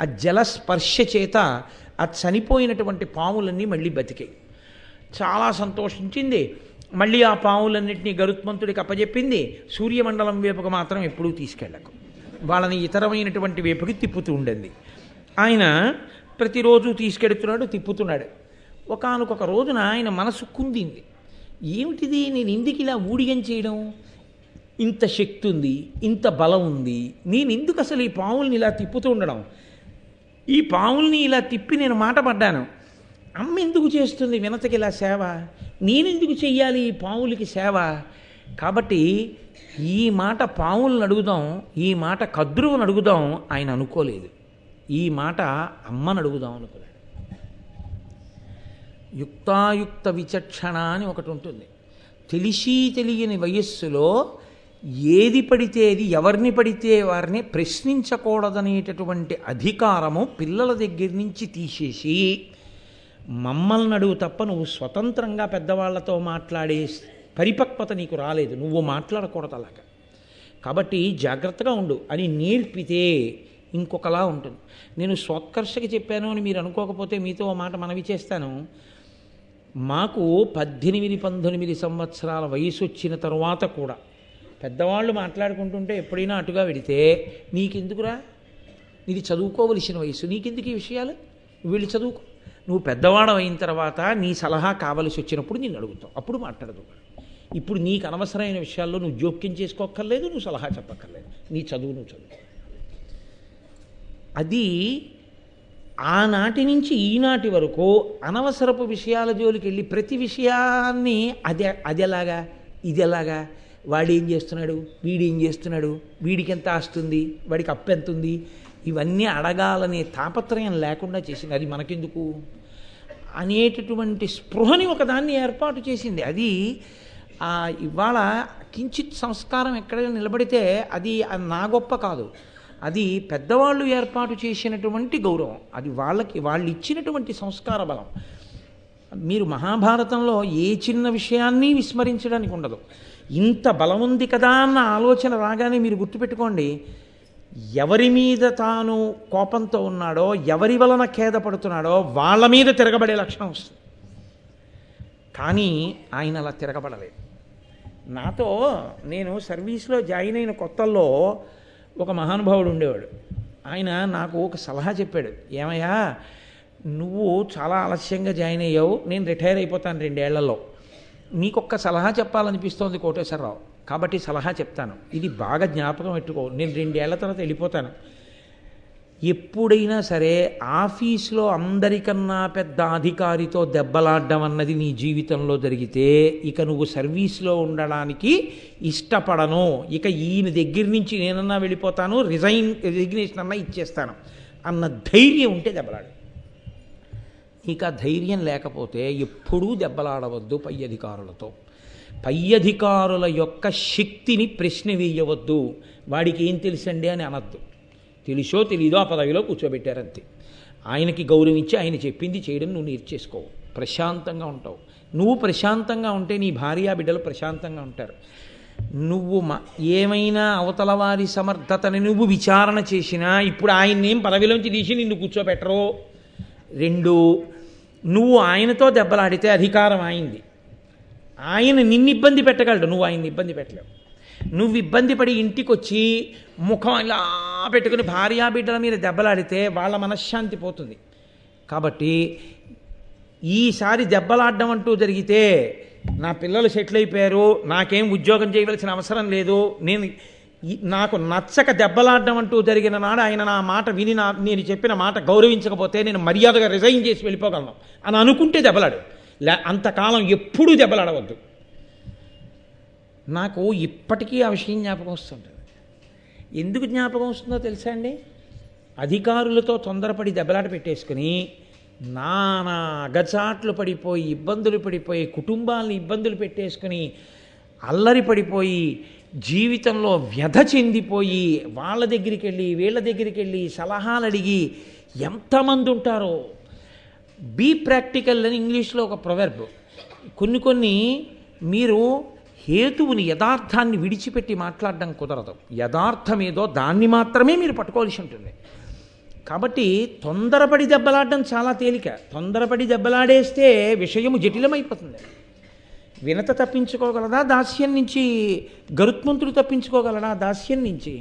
ఆ జలస్పర్శ చేత ఆ చనిపోయినటువంటి పాములన్నీ మళ్ళీ బతికాయి. చాలా సంతోషించింది. మళ్ళీ ఆ పాములన్నింటినీ గరుత్మంతుడికి అప్పచెప్పింది. సూర్యమండలం వైపుకు మాత్రం ఎప్పుడూ తీసుకెళ్ళకు, వాళ్ళని ఇతరమైనటువంటి వైపుకి తిప్పుతూ ఉండింది. ఆయన ప్రతిరోజు తీసుకెడుతున్నాడు, తిప్పుతున్నాడు. ఒకానొక రోజున ఆయన మనసు కుందింది. ఏమిటిది, నేను ఎందుకు ఇలా ఊడిగం చేయడం? ఇంత శక్తి ఉంది, ఇంత బలం ఉంది, నేను ఎందుకు అసలు ఈ పాముల్ని ఇలా తిప్పుతూ ఉండడం? ఈ పాముల్ని ఇలా తిప్పి నేను మాట పడ్డాను. అమ్మ ఎందుకు చేస్తుంది వినతకి ఇలా సేవ? నేనెందుకు చెయ్యాలి ఈ పాములకి సేవ? కాబట్టి ఈ మాట పాములను అడుగుదాం, ఈ మాట కద్రువుని అడుగుదాం ఆయన అనుకోలేదు. ఈ మాట అమ్మని అడుగుదాం అనుకున్నాడు. యుక్తాయుక్త విచక్షణ అని ఒకటి ఉంటుంది. తెలిసి తెలియని వయస్సులో ఏది పడితే అది, ఎవరిని పడితే వారిని ప్రశ్నించకూడదనేటటువంటి అధికారము పిల్లల దగ్గర నుంచి తీసేసి, మమ్మల్ని అడుగు తప్ప నువ్వు స్వతంత్రంగా పెద్దవాళ్లతో మాట్లాడే పరిపక్వత నీకు రాలేదు, నువ్వు మాట్లాడకూడదు అలాగా, కాబట్టి జాగ్రత్తగా ఉండు అని నేర్పితే ఇంకొకలా ఉంటుంది. నేను స్వోత్కర్షకి చెప్పాను అని మీరు అనుకోకపోతే మీతో మాట మనవి చేస్తాను. మాకు 18-19 సంవత్సరాల వయసు వచ్చిన తరువాత కూడా పెద్దవాళ్ళు మాట్లాడుకుంటుంటే ఎప్పుడైనా అటుగా వెడితే, నీకెందుకురా, నీది చదువుకోవలసిన వయసు, నీకెందుకు ఈ విషయాలు, నువ్వు వెళ్ళి చదువుకో, నువ్వు పెద్దవాడు అయిన తర్వాత నీ సలహా కావలసి వచ్చినప్పుడు నిన్ను అడుగుతావు, అప్పుడు మాట్లాడదు. ఇప్పుడు నీకు అనవసరమైన విషయాల్లో నువ్వు జోక్యం చేసుకోక్కర్లేదు, నువ్వు సలహా చెప్పక్కర్లేదు, నీ చదువు నువ్వు చదువు. అది ఆనాటి నుంచి ఈనాటి వరకు అనవసరపు విషయాల జోలికి వెళ్ళి ప్రతి విషయాన్ని అది ఎలాగా, ఇది ఎలాగా, వాడేం చేస్తున్నాడు, వీడేం చేస్తున్నాడు, వీడికి ఎంత ఆస్తుంది, వాడికి అప్పు ఎంత ఉంది, ఇవన్నీ అడగాలనే తాపత్రయం లేకుండా చేసింది. అది మనకెందుకు అనేటటువంటి స్పృహని ఒకదాన్ని ఏర్పాటు చేసింది. అది ఇవాళ కించిత్ సంస్కారం ఎక్కడైనా నిలబడితే అది నా గొప్ప కాదు, అది పెద్దవాళ్ళు ఏర్పాటు చేసినటువంటి గౌరవం, అది వాళ్ళు ఇచ్చినటువంటి సంస్కార బలం. మీరు మహాభారతంలో ఏ చిన్న విషయాన్ని విస్మరించడానికి ఉండదు. ఇంత బలం ఉంది కదా అన్న ఆలోచన రాగానే మీరు గుర్తుపెట్టుకోండి, ఎవరి మీద తాను కోపంతో ఉన్నాడో, ఎవరి వలన ఖేదపడుతున్నాడో వాళ్ళ మీద తిరగబడే లక్షణం వస్తుంది. కానీ ఆయన అలా తిరగబడలేదు. నాతో నేను సర్వీస్లో జాయిన్ అయిన కొత్తల్లో ఒక మహానుభావుడు ఉండేవాడు. ఆయన నాకు ఒక సలహా చెప్పాడు. ఏమయ్యా, నువ్వు చాలా ఆలస్యంగా జాయిన్ అయ్యావు, నేను రిటైర్ అయిపోతాను 2 ఏళ్లలో, నీకొక్క సలహా చెప్పాలనిపిస్తోంది కోటేశ్వరరావు, కాబట్టి సలహా చెప్తాను, ఇది బాగా జ్ఞాపకం పెట్టుకో, నేను 2 ఏళ్ల తర్వాత వెళ్ళిపోతాను. ఎప్పుడైనా సరే ఆఫీస్లో అందరికన్నా పెద్ద అధికారితో దెబ్బలాడడం అన్నది నీ జీవితంలో జరిగితే ఇక నువ్వు సర్వీస్లో ఉండడానికి ఇష్టపడను, ఇక ఈయన దగ్గర నుంచి నేనన్నా వెళ్ళిపోతాను, రిజిగ్నేషన్ అన్నా ఇచ్చేస్తాను అన్న ధైర్యం ఉంటే దెబ్బలాడు. ఇక ధైర్యం లేకపోతే ఎప్పుడూ దెబ్బలాడవద్దు పై అధికారులతో. పై అధికారుల యొక్క శక్తిని ప్రశ్న వేయవద్దు. వాడికి ఏం తెలుసండి అని అనద్దు. తెలుసో తెలీదో ఆ పదవిలో కూర్చోబెట్టారంతే. ఆయనకి గౌరవించి ఆయన చెప్పింది చేయడం నువ్వు నేర్చేసుకోవు, ప్రశాంతంగా ఉంటావు. నువ్వు ప్రశాంతంగా ఉంటే నీ భార్యా బిడ్డలు ప్రశాంతంగా ఉంటారు. నువ్వు ఏమైనా అవతల వారి సమర్థతని నువ్వు విచారణ చేసినా ఇప్పుడు ఆయన్నేం పదవిలోంచి తీసి నిన్ను కూర్చోబెట్టరు. 2, నువ్వు ఆయనతో దెబ్బలాడితే అధికారం అయింది, ఆయన నిన్ను ఇబ్బంది పెట్టగలడు, నువ్వు ఆయన్ని ఇబ్బంది పెట్టలేవు. నువ్వు ఇబ్బంది పడి ఇంటికి వచ్చి ముఖం ఇలా పెట్టుకుని భార్యా బిడ్డల మీద దెబ్బలాడితే వాళ్ళ మనశ్శాంతి పోతుంది. కాబట్టి ఈసారి దెబ్బలాడడం అంటూ జరిగితే, నా పిల్లలు సెటిల్ అయిపోయారు, నాకేం ఉద్యోగం చేయవలసిన అవసరం లేదు, నాకు నచ్చక దెబ్బలాడడం అంటూ జరిగిన నాడు ఆయన నా మాట విని నేను చెప్పిన మాట గౌరవించకపోతే నేను మర్యాదగా రిజైన్ చేసి వెళ్ళిపోగలను అని అనుకుంటే దెబ్బలాడు, అంతకాలం ఎప్పుడూ దెబ్బలాడవద్దు. నాకు ఇప్పటికీ ఆ విషయం జ్ఞాపకం వస్తుంటుంది. ఎందుకు జ్ఞాపకం వస్తుందో తెలుసా అండి? అధికారులతో తొందరపడి దెబ్బలాట పెట్టేసుకుని నానా అగచాట్లు పడిపోయి, ఇబ్బందులు పడిపోయి, కుటుంబాలను ఇబ్బందులు పెట్టేసుకుని అల్లరి పడిపోయి, జీవితంలో వ్యధ చెందిపోయి, వాళ్ళ దగ్గరికి వెళ్ళి వీళ్ళ దగ్గరికి వెళ్ళి సలహాలు అడిగి ఎంతమంది ఉంటారో. బీ ప్రాక్టికల్ అని ఇంగ్లీష్లో ఒక ప్రొవెర్బ్. కొన్ని మీరు హేతువుని, యథార్థాన్ని విడిచిపెట్టి మాట్లాడడం కుదరదు. యథార్థమేదో దాన్ని మాత్రమే మీరు పట్టుకోవాల్సి ఉంటుంది. కాబట్టి తొందరపడి దెబ్బలాడడం చాలా తేలిక. తొందరపడి దెబ్బలాడేస్తే విషయము జటిలమైపోతుంది. వినత తప్పించుకోగలదా దాస్యం నుంచి? గరుత్మంతుడు తప్పించుకోగలడా దాస్యం నుంచి?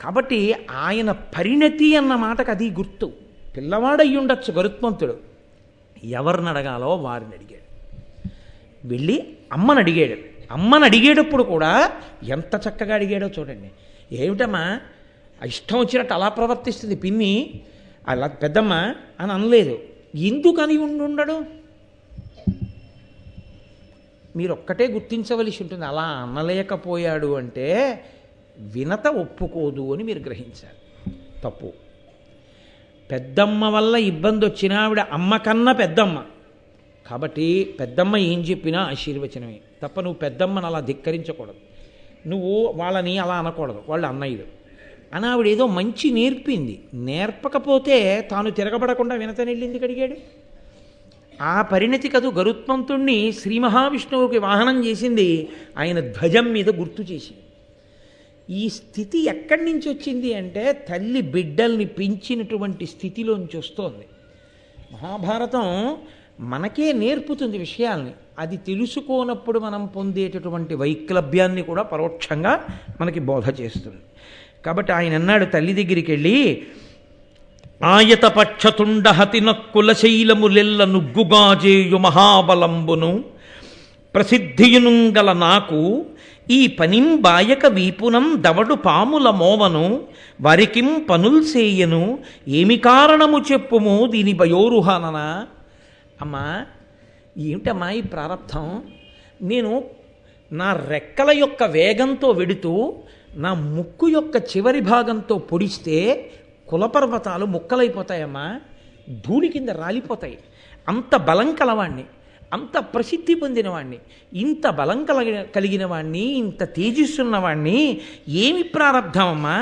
కాబట్టి ఆయన పరిణతి అన్న మాటకు అది గుర్తు. పిల్లవాడయ్యి ఉండొచ్చు గరుత్మంతుడు, ఎవరిని అడగాలో వారిని అడిగాడు. వెళ్ళి అమ్మని అడిగాడు. అమ్మని అడిగేటప్పుడు కూడా ఎంత చక్కగా అడిగాడో చూడండి. ఏమిటమ్మా ఇష్టం వచ్చినట్టు అలా ప్రవర్తిస్తుంది పిన్ని, అలా పెద్దమ్మ అని అనలేదు. ఎందుకని ఉండడు? మీరు ఒక్కటే గుర్తించవలసి ఉంటుంది. అలా అనలేకపోయాడు అంటే వినత ఒప్పుకోదు అని మీరు గ్రహించాలి. తప్పు. పెద్దమ్మ వల్ల ఇబ్బంది వచ్చినా ఆవిడ అమ్మ కన్నా పెద్దమ్మ కాబట్టి పెద్దమ్మ ఏం చెప్పినా ఆశీర్వచనమే తప్ప నువ్వు పెద్దమ్మని అలా ధిక్కరించకూడదు. నువ్వు వాళ్ళని అలా అనకూడదు, వాళ్ళు అన్నయ్యలు అని ఆవిడ ఏదో మంచి నేర్పింది. నేర్పకపోతే తాను తిరగబడకుండా వినతని వెళ్ళింది అడిగాడు. ఆ పరిణతి కదు గరుత్మంతుణ్ణి శ్రీ మహావిష్ణువుకి వాహనం చేసింది, ఆయన ధ్వజం మీద గుర్తు చేసింది. ఈ స్థితి ఎక్కడి నుంచి వచ్చింది అంటే తల్లి బిడ్డల్ని పెంచినటువంటి స్థితిలోంచి వస్తోంది. మహాభారతం మనకే నేర్పుతుంది విషయాల్ని. అది తెలుసుకోనప్పుడు మనం పొందేటటువంటి వైక్లభ్యాన్ని కూడా పరోక్షంగా మనకి బోధ చేస్తుంది. కాబట్టి ఆయన అన్నాడు తల్లి దగ్గరికి వెళ్ళి, ఆయతపక్షతుండ హతిన కులశైలములెల్ల నుగ్గుగాజేయు మహాబలంబును ప్రసిద్ధియునుంగల నాకు ఈ పనిం బాయక వీపునం దవడు పాముల మోవను వరికిం పనుల్సేయను ఏమి కారణము చెప్పుము దీని భయోరుహాననా. అమ్మా ఏమిటమ్మా ఈ ప్రారబ్ధం? నేను నా రెక్కల యొక్క వేగంతో వెడుతూ నా ముక్కు యొక్క చివరి భాగంతో పొడిస్తే కులపర్వతాలు ముక్కలైపోతాయమ్మా, ధూళి కింద రాలిపోతాయి. అంత బలం కలవాణ్ణి, అంత ప్రసిద్ధి పొందినవాణ్ణి, ఇంత బలం కలిగిన వాణ్ణి, ఇంత తేజస్సున్నవాణ్ణి ఏమి ప్రారబ్ధమమ్మా?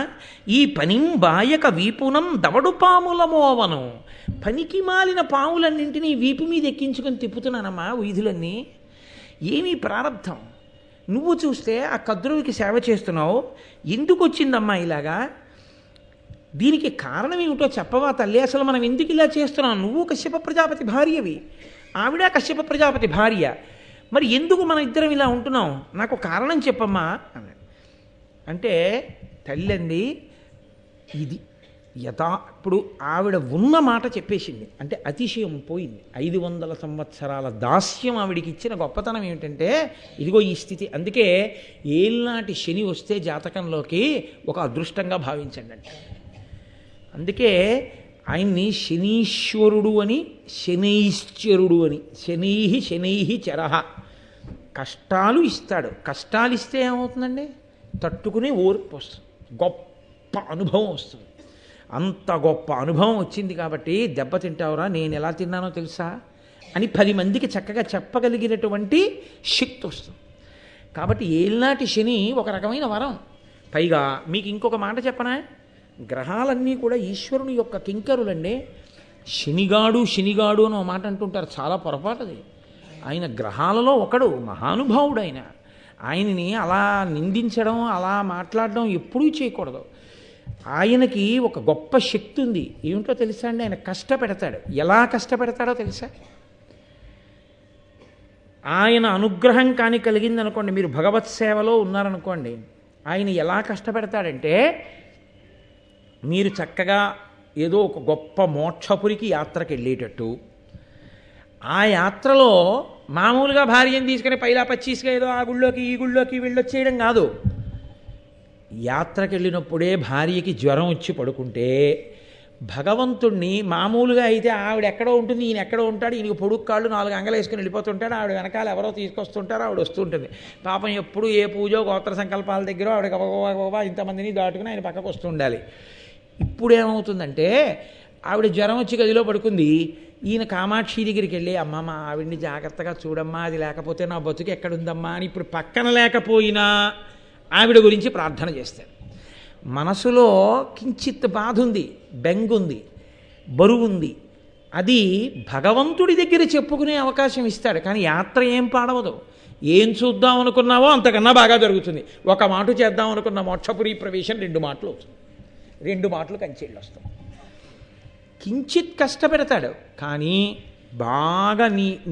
ఈ పనిం బాయక వీపునం దవడు పాముల మోవను, పనికి మాలిన పాములన్నింటినీ వీపు మీద ఎక్కించుకొని తిప్పుతున్నానమ్మా వీధులన్నీ. ఏమీ ప్రారబ్ధం? నువ్వు చూస్తే ఆ కద్రువుకి సేవ చేస్తున్నావు, ఎందుకు వచ్చిందమ్మా ఇలాగా? దీనికి కారణం ఏమిటో చెప్పవా తల్లి? అసలు మనం ఎందుకు ఇలా చేస్తున్నాం? నువ్వు కశ్యప ప్రజాపతి భార్యవి, ఆవిడ కశ్యప ప్రజాపతి భార్య, మరి ఎందుకు మనం ఇద్దరం ఇలా ఉంటున్నాం? నాకు కారణం చెప్పమ్మా అన్నాడు. అంటే తల్లి అంది ఇది ఇప్పుడు ఆవిడ ఉన్న మాట చెప్పేసింది అంటే అతిశయం పోయింది. 500 సంవత్సరాల దాస్యం ఆవిడికి ఇచ్చిన గొప్పతనం ఏమిటంటే ఇదిగో ఈ స్థితి. అందుకే ఏళ్ళనాటి శని వస్తే జాతకంలోకి ఒక అదృష్టంగా భావించండి అంటే. అందుకే ఆయన్ని శనీశ్వరుడు అని, శనైశ్చరుడు అని, శనైహి చరహ. కష్టాలు ఇస్తాడు. కష్టాలు ఇస్తే ఏమవుతుందండి? తట్టుకునే ఓర్పు వస్తుంది, గొప్ప అనుభవం వస్తుంది. అంత గొప్ప అనుభవం వచ్చింది కాబట్టి దెబ్బతింటావురా, నేను ఎలా తిన్నానో తెలుసా అని 10 మందికి చక్కగా చెప్పగలిగినటువంటి శక్తి వస్తుంది. కాబట్టి ఏళ్ళనాటి శని ఒక రకమైన వరం. పైగా మీకు ఇంకొక మాట చెప్పనా? గ్రహాలన్నీ కూడా ఈశ్వరుని యొక్క కింకరులండి. శనిగాడు శనిగాడు అని ఒక మాట అంటుంటారు, చాలా పొరపాటది. ఆయన గ్రహాలలో ఒకడు, మహానుభావుడు ఆయన. ఆయనని అలా నిందించడం, అలా మాట్లాడడం ఎప్పుడూ చేయకూడదు. ఆయనకి ఒక గొప్ప శక్తి ఉంది. ఏమిటో తెలుసా అండి? ఆయన కష్టపెడతాడు. ఎలా కష్టపెడతాడో తెలుసా? ఆయన అనుగ్రహం కానీ కలిగిందనుకోండి, మీరు భగవత్ సేవలో ఉన్నారనుకోండి, ఆయన ఎలా కష్టపెడతాడంటే మీరు చక్కగా ఏదో ఒక గొప్ప మోక్షపురికి యాత్రకు వెళ్ళేటట్టు, ఆ యాత్రలో మామూలుగా భార్యను తీసుకుని పైలా పచ్చీస్గా ఏదో ఆ గుళ్ళోకి ఈ గుళ్ళోకి వెళ్ళొచ్చేయడం కాదు. యాత్రకు వెళ్ళినప్పుడే భార్యకి జ్వరం వచ్చి పడుకుంటే భగవంతుణ్ణి మామూలుగా అయితే ఆవిడ ఎక్కడో ఉంటుంది, ఈయన ఎక్కడో ఉంటాడు, ఈయనకి పొడుగు కాళ్ళు 4 అంగలు వేసుకుని వెళ్ళిపోతుంటాడు, ఆవిడ వెనకాల ఎవరో తీసుకొస్తుంటారు, ఆవిడ వస్తుంటుంది. పాపం ఎప్పుడు ఏ పూజో గోత్ర సంకల్పాల దగ్గర ఆవిడ గబగబా ఇంతమందిని దాటుకుని ఆయన పక్కకు వస్తూ ఉండాలి. ఇప్పుడు ఏమవుతుందంటే ఆవిడ జ్వరం వచ్చి గదిలో పడుకుంది, ఈయన కామాక్షి దగ్గరికి వెళ్ళి అమ్మ మా ఆవిడ్ని జాగ్రత్తగా చూడమ్మా, అది లేకపోతే నా బతుకు ఎక్కడుందమ్మా అని ఇప్పుడు పక్కన లేకపోయినా ఆవిడ గురించి ప్రార్థన చేస్తాడు. మనసులో కించిత్ బాధ ఉంది, బెంగుంది, బరువుంది, అది భగవంతుడి దగ్గర చెప్పుకునే అవకాశం ఇస్తాడు. కానీ యాత్ర ఏం పాడవదు. ఏం చూద్దాం అనుకున్నావో అంతకన్నా బాగా జరుగుతుంది. ఒక మాట చేద్దాం అనుకున్న మోక్షపురి ప్రవేశం 2 మాటలు అవుతుంది, 2 మాటలు కంచెళ్ళు వస్తాం. కించిత్ కష్టపెడతాడు, కానీ బాగా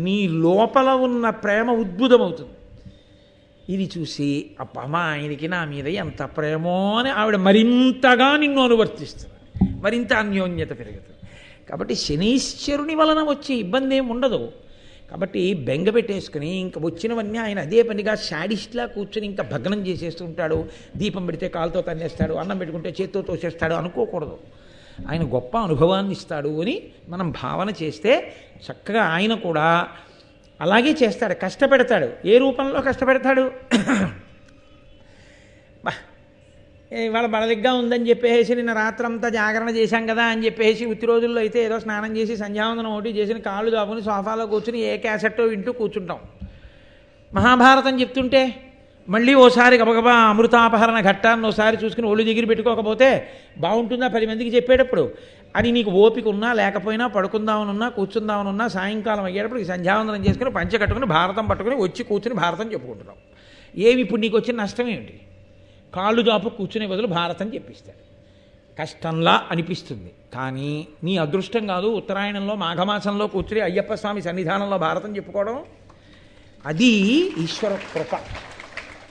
నీ లోపల ఉన్న ప్రేమ ఉద్భుతమవుతుంది. ఇది చూసి అబ్బా మా ఆయనకి నా మీద ఎంత ప్రేమో అని ఆవిడ మరింతగా నిన్ను అనువర్తిస్తుంది, మరింత అన్యోన్యత పెరుగుతుంది. కాబట్టి శనీశ్వరుని వలన వచ్చే ఇబ్బంది ఏమి ఉండదు. కాబట్టి బెంగ పెట్టేసుకుని ఇంకా వచ్చినవన్నీ ఆయన అదే పనిగా శాడిస్ట్లా కూర్చొని ఇంకా భగ్నం చేసేస్తూ ఉంటాడు. దీపం పెడితే కాలుతో తన్నేస్తాడు, అన్నం పెట్టుకుంటే చేత్తో తోసేస్తాడు అనుకోకూడదు. ఆయన గొప్ప అనుభవాన్ని ఇస్తాడు అని మనం భావన చేస్తే చక్కగా ఆయన కూడా అలాగే చేస్తాడు, కష్టపెడతాడు. ఏ రూపంలో కష్టపెడతాడు? ఇవాళ బడలిగ్గా ఉందని చెప్పేసి నిన్న రాత్రంతా జాగరణ చేశాం కదా అని చెప్పేసి ఉత్తి రోజుల్లో అయితే ఏదో స్నానం చేసి సంధ్యావందనం ఒకటి చేసిన కాళ్ళు దాపుని సోఫాలో కూర్చుని ఏ క్యాసెట్టో వింటూ కూర్చుంటాం. మహాభారతం చెప్తుంటే మళ్ళీ ఓసారి గబగబా అమృతాపహరణ ఘట్టాన్ని ఓసారి చూసుకుని ఒళ్ళు దగ్గర పెట్టుకోకపోతే బాగుంటుందా 10 మందికి చెప్పేటప్పుడు అని నీకు ఓపిక ఉన్నా లేకపోయినా పడుకుందామనున్నా కూర్చుందామనున్నా సాయంకాలం అయ్యేటప్పుడు సంధ్యావందనం చేసుకుని పంచె కట్టుకుని భారతం పట్టుకుని వచ్చి కూర్చుని భారతం చెప్పుకుంటున్నాం. ఏమి ఇప్పుడు నీకు వచ్చిన నష్టం ఏమిటి? కాళ్ళు దాపు కూర్చునే బదులు భారతం చెప్పిస్తాడు. కష్టంలా అనిపిస్తుంది, కానీ నీ అదృష్టం కాదు. ఉత్తరాయణంలో మాఘమాసంలో కూర్చుని అయ్యప్ప స్వామి సన్నిధానంలో భారతం చెప్పుకోవడం అది ఈశ్వర కృప.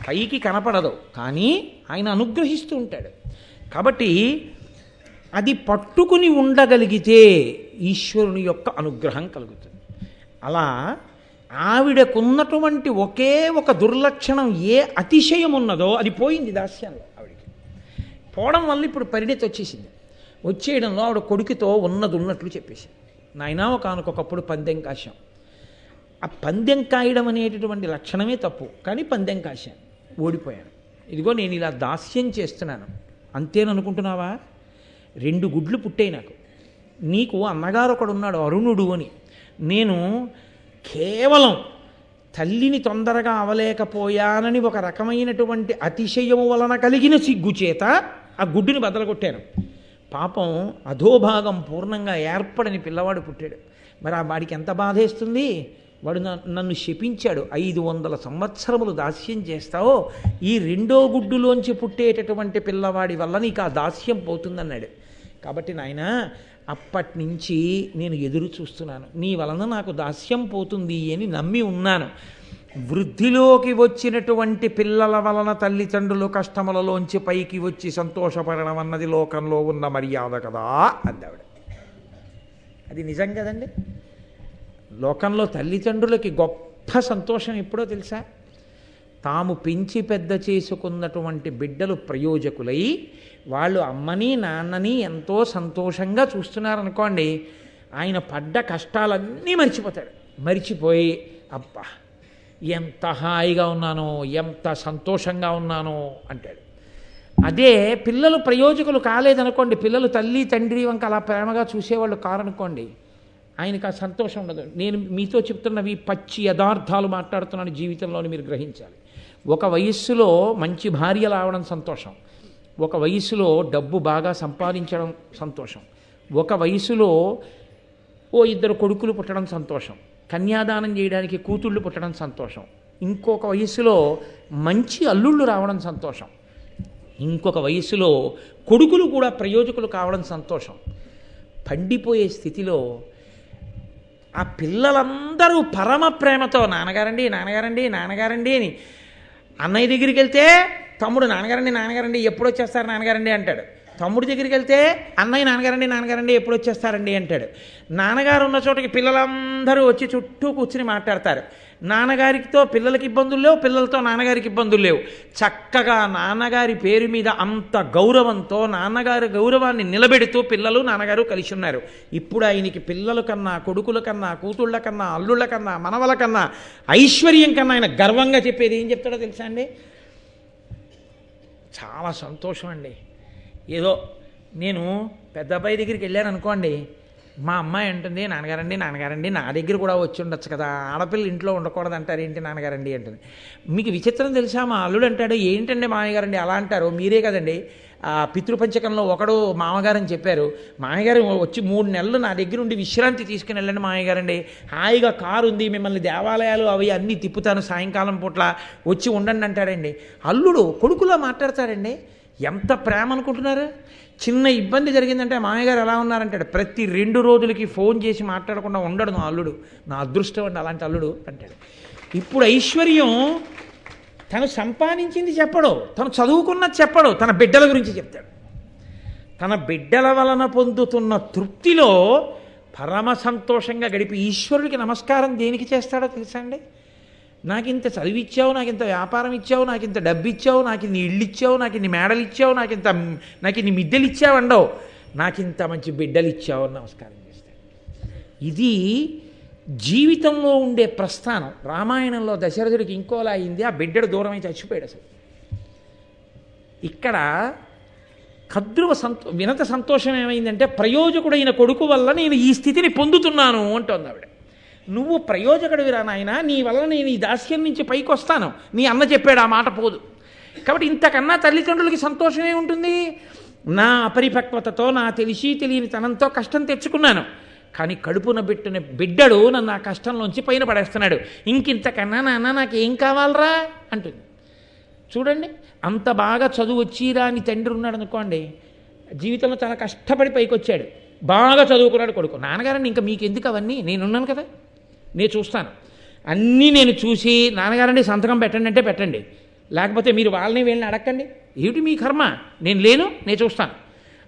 పైకి కనపడదు, కానీ ఆయన అనుగ్రహిస్తూ ఉంటాడు. కాబట్టి అది పట్టుకుని ఉండగలిగితే ఈశ్వరుని యొక్క అనుగ్రహం కలుగుతుంది. అలా ఆవిడకున్నటువంటి ఒకే ఒక దుర్లక్షణం, ఏ అతిశయం ఉన్నదో అది పోయింది దాస్యంలో. ఆవిడికి పోవడం వల్ల ఇప్పుడు పరిణతి వచ్చేసింది. వచ్చేయడంలో ఆవిడ కొడుకుతో ఉన్నట్లు చెప్పేసింది. నాయనా ఒకనకొకప్పుడు పందెం కాశాం. ఆ పందెం కాయడం అనేటటువంటి లక్షణమే తప్పు, కానీ పందెం కాశాను, ఓడిపోయాను. ఇదిగో నేను ఇలా దాస్యం చేస్తున్నాను, అంతేననుకుంటున్నావా? 2 గుడ్లు పుట్టాయి నాకు. నీకు అన్నగారు ఒకడున్నాడు అరుణుడు అని. నేను కేవలం తల్లిని తొందరగా అవలేకపోయానని ఒక రకమైనటువంటి అతిశయము వలన కలిగిన సిగ్గుచేత ఆ గుడ్డుని బదలగొట్టాను. పాపం అధోభాగం పూర్ణంగా ఏర్పడని పిల్లవాడు పుట్టాడు. మరి ఆ వాడికి ఎంత బాధేస్తుంది? వాడు నన్ను శపించాడు, 500 సంవత్సరములు దాస్యం చేస్తావో ఈ 2వ గుడ్డులోంచి పుట్టేటటువంటి పిల్లవాడి వల్ల నీకు ఆ దాస్యం పోతుందన్నాడు. కాబట్టి నాయన అప్పటి నుంచి నేను ఎదురు చూస్తున్నాను, నీ వలన నాకు దాస్యం పోతుంది అని నమ్మి ఉన్నాను. వృద్ధిలోకి వచ్చినటువంటి పిల్లల వలన తల్లిదండ్రులు కష్టములలోంచి పైకి వచ్చి సంతోషపడడం అన్నది లోకంలో ఉన్న మర్యాద కదా అందావిడ. అది నిజం కదండి. లోకంలో తల్లిదండ్రులకి గొప్ప సంతోషం ఎప్పుడో తెలుసా? తాము పెంచి పెద్ద చేసుకున్నటువంటి బిడ్డలు ప్రయోజకులై వాళ్ళు అమ్మని నాన్నని ఎంతో సంతోషంగా చూస్తున్నారనుకోండి, ఆయన పడ్డ కష్టాలన్నీ మర్చిపోతాడు. మర్చిపోయి అబ్బా ఎంత హాయిగా ఉన్నానో, ఎంత సంతోషంగా ఉన్నానో అంటాడు. అదే పిల్లలు ప్రయోజకులు కాలేదనుకోండి, పిల్లలు తల్లి తండ్రి వంక అలా ప్రేమగా చూసేవాళ్ళు కారనుకోండి, ఆయనకు ఆ సంతోషం ఉండదు. నేను మీతో చెప్తున్నవి పచ్చి యథార్థాలు మాట్లాడుతున్నాను, జీవితంలోని మీరు గ్రహించాలి. ఒక వయస్సులో మంచి భార్య రావడం సంతోషం, ఒక వయసులో డబ్బు బాగా సంపాదించడం సంతోషం, ఒక వయసులో 2 కొడుకులు పుట్టడం సంతోషం, కన్యాదానం చేయడానికి కూతుళ్ళు పుట్టడం సంతోషం, ఇంకొక వయసులో మంచి అల్లుళ్ళు రావడం సంతోషం, ఇంకొక వయసులో కొడుకులు కూడా ప్రయోజకులు కావడం సంతోషం. పండిపోయే స్థితిలో ఆ పిల్లలందరూ పరమ ప్రేమతో నాన్నగారండి నాన్నగారండి నాన్నగారండి అని, అన్నయ్య దగ్గరికి వెళ్తే తమ్ముడు నాన్నగారండి ఎప్పుడు వచ్చేస్తారు నాన్నగారండి అంటాడు. తమ్ముడి దగ్గరికి వెళ్తే అన్నయ్య నాన్నగారండి ఎప్పుడు వచ్చేస్తారండి అంటాడు. నాన్నగారు ఉన్న చోటకి పిల్లలందరూ వచ్చి చుట్టూ కూర్చుని మాట్లాడతారు. నాన్నగారితో పిల్లలకి ఇబ్బందులు లేవు, పిల్లలతో నాన్నగారికి ఇబ్బందులు లేవు. చక్కగా నాన్నగారి పేరు మీద అంత గౌరవంతో నాన్నగారి గౌరవాన్ని నిలబెడుతూ పిల్లలు నాన్నగారు కలిసి ఉన్నారు. ఇప్పుడు ఆయనకి పిల్లల కన్నా, కొడుకుల కన్నా, కూతుళ్ళ కన్నా, అల్లుళ్ళ కన్నా, మనవల కన్నా, ఐశ్వర్యం కన్నా ఆయన గర్వంగా చెప్పేది ఏం చెప్తాడో తెలుసా అండి? చాలా సంతోషం అండి. ఏదో నేను పెద్ద అబ్బాయి దగ్గరికి వెళ్ళాను అనుకోండి, మా అమ్మాయి అంటుంది నాన్నగారండి నా దగ్గర కూడా వచ్చి ఉండొచ్చు కదా, ఆడపిల్ల ఇంట్లో ఉండకూడదు అంటారు ఏంటి నాన్నగారండి అంటుంది. మీకు విచిత్రం తెలుసా? మా అల్లుడు అంటాడు, ఏంటండి మామయ్యగారండి అలా అంటారు, మీరే కదండి ఆ పితృపంచకంలో ఒకడు మామగారని చెప్పారు. మామయ్యగారు వచ్చి 3 నెలలు నా దగ్గర ఉండి విశ్రాంతి తీసుకుని వెళ్ళండి మామయ్యగారండి, హాయిగా కారు ఉంది, మిమ్మల్ని దేవాలయాలు అవి అన్నీ తిప్పుతాను, సాయంకాలం పూట్ల వచ్చి ఉండండి అంటాడండి. అల్లుడు కొడుకులా మాట్లాడతాడండి. ఎంత ప్రేమ అనుకుంటున్నారు? చిన్న ఇబ్బంది జరిగిందంటే మామయ్యగారు ఎలా ఉన్నారంటాడు. ప్రతి 2 రోజులకి ఫోన్ చేసి మాట్లాడకుండా ఉండడు నా అల్లుడు. నా అదృష్టం అండి అలాంటి అల్లుడు అంటాడు. ఇప్పుడు ఐశ్వర్యం తను సంపాదించింది చెప్పడు, తను చదువుకున్నది చెప్పడు, తన బిడ్డల గురించి చెప్తాడు. తన బిడ్డల వలన పొందుతున్న తృప్తిలో పరమ సంతోషంగా గడిపి ఈశ్వరుడికి నమస్కారం దేనికి చేస్తాడో తెలుసా అండి? నాకు ఇంత చదివిచ్చావు, నాకు ఇంత వ్యాపారం ఇచ్చావు, నాకు ఇంత డబ్బు ఇచ్చావు, నాకు ఇన్ని ఇళ్ళు ఇచ్చావు, నాకు ఇన్ని మేడలు ఇచ్చావు, నాకు ఇన్ని మిద్దెలు ఇచ్చావు అండవు, నాకు ఇంత మంచి బిడ్డలు ఇచ్చావు అని నమస్కారం చేస్తాడు. ఇది జీవితంలో ఉండే ప్రస్థానం. రామాయణంలో దశరథుడికి ఇంకోలా అయింది, ఆ బిడ్డడు దూరమై చచ్చిపోయాడు. అసలు ఇక్కడ కద్రువ వినత సంతోషం ఏమైందంటే ప్రయోజకుడైన కొడుకు వల్ల నేను ఈ స్థితిని పొందుతున్నాను అంటోంది ఆవిడ. నువ్వు ప్రయోజకుడివిరా నాయన, నీ వల్ల నేను ఈ దాస్యం నుంచి పైకి వస్తాను, నీ అన్న చెప్పాడు, ఆ మాట పోదు. కాబట్టి ఇంతకన్నా తల్లిదండ్రులకి సంతోషమే ఉంటుంది. నా అపరిపక్వతతో, నా తెలిసి తెలియని తనంతో కష్టం తెచ్చుకున్నాను, కానీ కడుపున పెట్టిన బిడ్డడు నన్ను ఆ కష్టంలోంచి పైన పడేస్తున్నాడు, ఇంకింతకన్నా నాన్న నాకేం కావాలరా అంటుంది. చూడండి, అంత బాగా చదువు వచ్చిరాని తండ్రి ఉన్నాడు అనుకోండి, జీవితంలో చాలా కష్టపడి పైకి వచ్చాడు, బాగా చదువుకున్నాడు కొడుకు. నాన్నగారండి ఇంకా మీకు ఎందుకు అవన్నీ, నేనున్నాను కదా, నేను చూస్తాను, అన్నీ నేను చూసి నాన్నగారండి సంతకం పెట్టండి అంటే పెట్టండి, లేకపోతే మీరు వాళ్ళని వీళ్ళని అడగండి, ఏమిటి మీ కర్మ, నేను లేను, నేను చూస్తాను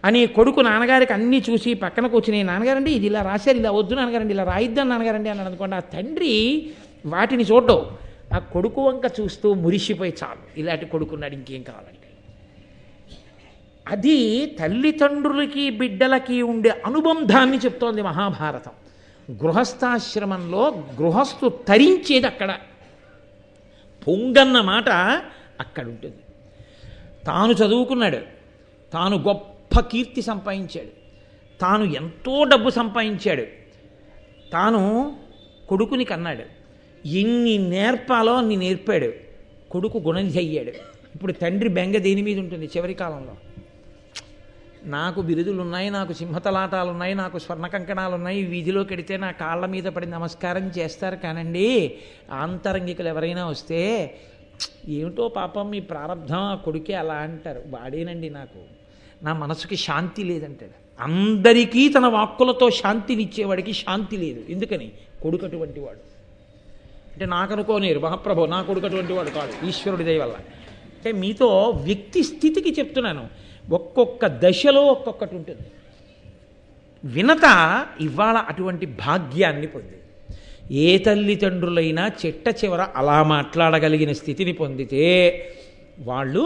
అని కొడుకు నాన్నగారికి అన్నీ చూసి పక్కన కూర్చుని, నాన్నగారండి ఇది ఇలా రాశారు, ఇలా వద్దు నాన్నగారండి, ఇలా రాయిద్దాం నాన్నగారండి అన్నాడు అనుకోండి. ఆ తండ్రి వాటిని చూడడం, ఆ కొడుకు వంక చూస్తూ మురిసిపోయి చాలు ఇలాంటి కొడుకున్నాడు, ఇంకేం కావాలంటే. అది తల్లిదండ్రులకి బిడ్డలకి ఉండే అనుబంధాన్ని చెప్తోంది మహాభారతం. గృహస్థాశ్రమంలో గృహస్థు తరించేది అక్కడ, పొంగన్న మాట అక్కడ ఉంటుంది. తాను చదువుకున్నాడు, తాను గొప్ప కీర్తి సంపాదించాడు, తాను ఎంతో డబ్బు సంపాదించాడు, తాను కొడుకుని కన్నాడు, ఎన్ని నేర్పాలో అన్ని నేర్పాడు, కొడుకు గుణనిధి అయ్యాడు. ఇప్పుడు తండ్రి బెంగ దేని మీద ఉంటుంది చివరి కాలంలో? నాకు బిరుదులు ఉన్నాయి, నాకు సింహతలాటాలు ఉన్నాయి, నాకు స్వర్ణ కంకణాలు ఉన్నాయి, వీధిలోకి వెడితే నా కాళ్ళ మీద పడి నమస్కారం చేస్తారు, కానండి ఆంతరంగికులు ఎవరైనా వస్తే ఏమిటో పాపం మీ ప్రారంధం, ఆ కొడుకే అలా అంటారు, వాడేనండి నాకు, నా మనసుకి శాంతి లేదంటాడు. అందరికీ తన వాక్కులతో శాంతినిచ్చేవాడికి శాంతి లేదు. ఎందుకని? కొడుకు అటువంటి వాడు. అంటే నాకు అనుకోనేరు మహాప్రభు, నా కొడుకు అటువంటి వాడు కాదు, ఈశ్వరుడి దయ వల్ల. అంటే మీతో వ్యక్తి స్థితికి చెప్తున్నాను, ఒక్కొక్క దశలో ఒక్కొక్కటి ఉంటుంది. వినత ఇవాళ అటువంటి భాగ్యాన్ని పొంది, ఏ తల్లిదండ్రులైనా చిట్ట చివర అలా మాట్లాడగలిగిన స్థితిని పొందితే వాళ్ళు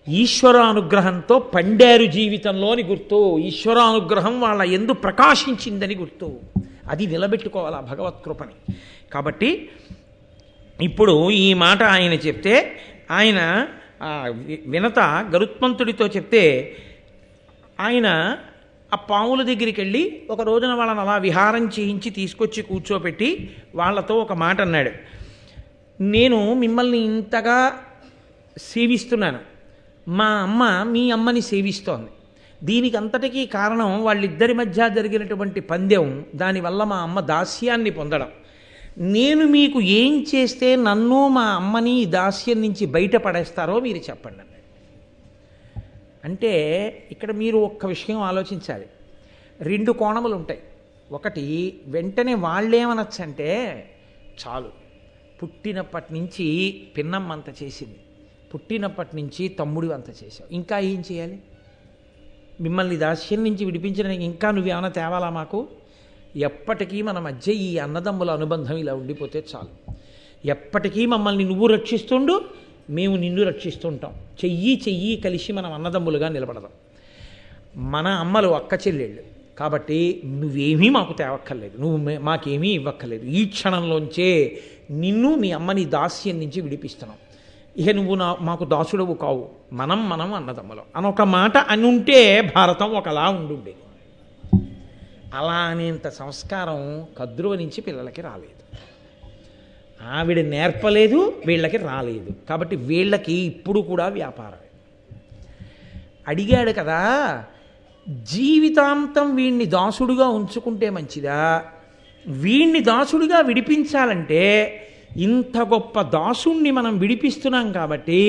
ఈశ్వరానుగ్రహంతో పండారు జీవితంలోని గుర్తు, ఈశ్వరానుగ్రహం వాళ్ళ యందు ప్రకాశించిందని గుర్తు. అది నిలబెట్టుకోవాలి ఆ భగవత్ కృపని. కాబట్టి ఇప్పుడు ఈ మాట ఆయన చెప్తే, ఆయన వినత గరుత్మంతుడితో చెప్తే, ఆయన ఆ పాముల దగ్గరికి వెళ్ళి ఒక రోజున వాళ్ళని అలా విహారం చేయించి తీసుకొచ్చి కూర్చోపెట్టి వాళ్ళతో ఒక మాట అన్నాడు. నేను మిమ్మల్ని ఇంతగా సేవిస్తున్నాను, మా అమ్మ మీ అమ్మని సేవిస్తోంది, దీనికి అంతటికీ కారణం వాళ్ళిద్దరి మధ్య జరిగినటువంటి పందెం, దానివల్ల మా అమ్మ దాస్యాన్ని పొందడం. నేను మీకు ఏం చేస్తే నన్ను మా అమ్మని దాస్యం నుంచి బయటపడేస్తారో మీరు చెప్పండి అన్నాడు. అంటే ఇక్కడ మీరు ఒక్క విషయం ఆలోచించాలి. 2 కోణములు ఉంటాయి. ఒకటి, వెంటనే వాళ్ళేమనొచ్చంటే, చాలు పుట్టినప్పటి నుంచి పిన్నమ్మ అంత చేసింది, పుట్టినప్పటి నుంచి తమ్ముడు అంత చేశావు, ఇంకా ఏం చేయాలి, మిమ్మల్ని దాస్యం నుంచి విడిపించడానికి ఇంకా నువ్వేమైనా తేవాలా మాకు? ఎప్పటికీ మన మధ్య ఈ అన్నదమ్ముల అనుబంధం ఇలా ఉండిపోతే చాలు. ఎప్పటికీ మమ్మల్ని నువ్వు రక్షిస్తుండు, మేము నిన్ను రక్షిస్తుంటాం, చెయ్యి కలిసి మనం అన్నదమ్ములుగా నిలబడదాం. మన అమ్మలు అక్క చెల్లెళ్ళు కాబట్టి నువ్వేమీ మాకు తేవక్కర్లేదు, నువ్వు మాకేమీ ఇవ్వక్కర్లేదు, ఈ క్షణంలోంచే నిన్ను మీ అమ్మని దాస్యం నుంచి విడిపిస్తున్నాం, ఇక నువ్వు మాకు దాసుడవు కావు, మనం అన్నదమ్ములం అనొక మాట అని ఉంటే భారతం ఒకలా ఉండుండేది. అలా అనేంత సంస్కారం కద్రువ నుంచి పిల్లలకి రాలేదు, ఆవిడ నేర్పలేదు, వీళ్ళకి రాలేదు. కాబట్టి వీళ్ళకి ఇప్పుడు కూడా వ్యాపారమే. అడిగాడు కదా, జీవితాంతం వీణ్ణి దాసుడుగా ఉంచుకుంటే మంచిదా, వీణ్ణి దాసుడిగా విడిపించాలంటే ఇంత గొప్ప దాసుణ్ణి మనం విడిపిస్తున్నాం కాబట్టి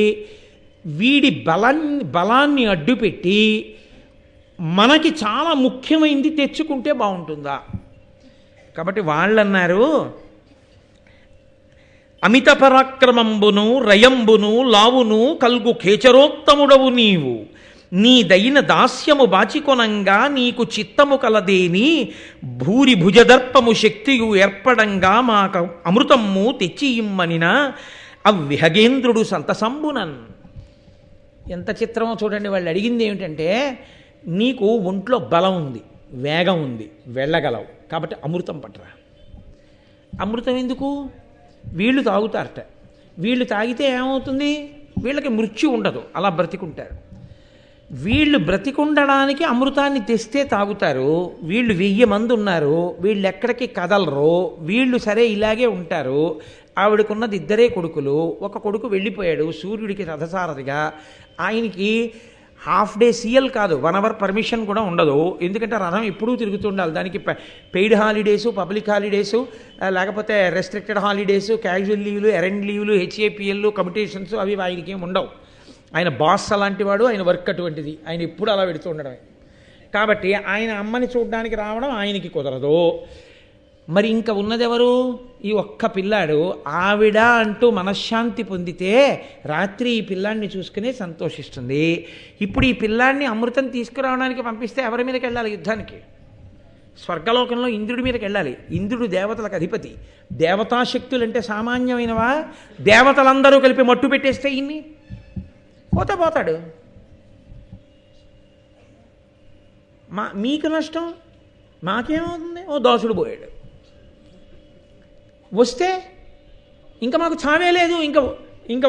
వీడి బలాన్ని అడ్డుపెట్టి మనకి చాలా ముఖ్యమైనది తెచ్చుకుంటే బాగుంటుందా? కాబట్టి వాళ్ళన్నారు, అమిత పరాక్రమంబును రయంబును లావును కల్గు ఖేచరోత్తముడవు నీవు, నీదైన దాస్యము బాచికొనంగా నీకు చిత్తము కలదేని, భూరి భుజదర్పము శక్తియు ఏర్పడంగా మాక అమృతమ్ము తెచ్చి ఇమ్మనిన అవ్విహగేంద్రుడు సంతసంబునన్. ఎంత చిత్రమో చూడండి. వాళ్ళు అడిగింది ఏమిటంటే, నీకు ఒంట్లో బలం ఉంది, వేగం ఉంది, వెళ్ళగలవు, కాబట్టి అమృతం పట్టరా. అమృతం ఎందుకు? వీళ్ళు తాగుతారట. వీళ్ళు తాగితే ఏమవుతుంది? వీళ్ళకి మృత్యు ఉండదు, అలా బ్రతికుంటారు. వీళ్ళు బ్రతికుండడానికి అమృతాన్ని తెస్తే తాగుతారు. వీళ్ళు 1000 మంది ఉన్నారు, వీళ్ళు ఎక్కడికి కదలరు, వీళ్ళు సరే ఇలాగే ఉంటారు. ఆవిడకున్నది 2 కొడుకులు, ఒక కొడుకు వెళ్ళిపోయాడు సూర్యుడికి రథసారథిగా. ఆయనకి హాఫ్ డే సీఎల్ కాదు, 1 అవర్ పర్మిషన్ కూడా ఉండదు. ఎందుకంటే రథం ఎప్పుడూ తిరుగుతుండాలి. దానికి పెయిడ్ హాలిడేసు, పబ్లిక్ హాలిడేసు, లేకపోతే రెస్ట్రిక్టెడ్ హాలిడేసు, క్యాజువల్ లీవ్లు, ఎరెండ్ లీవ్లు, హెచ్ఏపిఎల్లు, కమిటేషన్స్ అవి ఆయనకి ఏమి ఉండవు. ఆయన బాస్ అలాంటి వాడు, ఆయన వర్క్ అటువంటిది. ఆయన ఎప్పుడు అలా పెడుతూ ఉండడమే. కాబట్టి ఆయన అమ్మని చూడడానికి రావడం ఆయనకి కుదరదు. మరి ఇంకా ఉన్నదెవరు? ఈ ఒక్క పిల్లాడు. ఆవిడ అంటూ మనశ్శాంతి పొందితే రాత్రి ఈ పిల్లాడిని చూసుకునే సంతోషిస్తుంది. ఇప్పుడు ఈ పిల్లాడిని అమృతం తీసుకురావడానికి పంపిస్తే ఎవరి మీదకి వెళ్ళాలి యుద్ధానికి? స్వర్గలోకంలో ఇంద్రుడి మీదకి వెళ్ళాలి. ఇంద్రుడు దేవతలకు అధిపతి. దేవతాశక్తులు అంటే సామాన్యమైనవా? దేవతలందరూ కలిపి మట్టు పెట్టేస్తే ఇన్ని పోతాడు. మీకు నష్టం, మాకేమవుతుంది? ఓ దాసుడు పోయాడు. వస్తే ఇంకా మాకు చావే లేదు, ఇంకా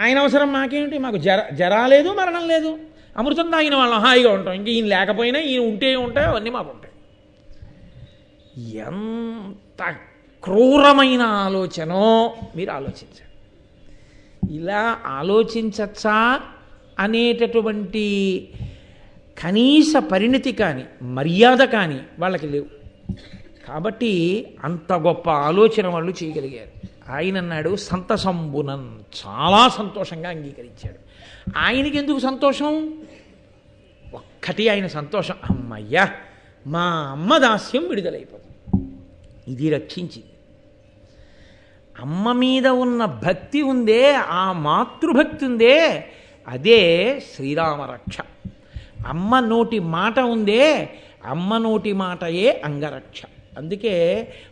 ఆయన అవసరం మాకేమిటి? మాకు జరా లేదు, మరణం లేదు. అమృతం తాగిన వాళ్ళం హాయిగా ఉంటాం. ఇంక ఈయన లేకపోయినా ఈయన ఉంటే ఉంటాయి, అవన్నీ మాకు ఉంటాయి. ఎంత క్రూరమైన ఆలోచనో మీరు ఆలోచించండి. ఇలా ఆలోచించచ్చా అనేటటువంటి కనీస పరిణితి కానీ మర్యాద కానీ వాళ్ళకి లేవు. కాబట్టి అంత గొప్ప ఆలోచన వాళ్ళు చేయగలిగారు. ఆయన అన్నాడు సంతసంబునన్, చాలా సంతోషంగా అంగీకరించాడు. ఆయనకి ఎందుకు సంతోషం? ఒక్కటి ఆయన సంతోషం, అమ్మయ్యా మా అమ్మ దాస్యం విడుదలైపోతుంది, ఇది రక్షించింది. అమ్మ మీద ఉన్న భక్తి ఉందే, ఆ మాతృభక్తి ఉందే, అదే శ్రీరామరక్ష. అమ్మ నోటి మాట ఉందే, అమ్మ నోటి మాటయే అంగరక్ష. అందుకే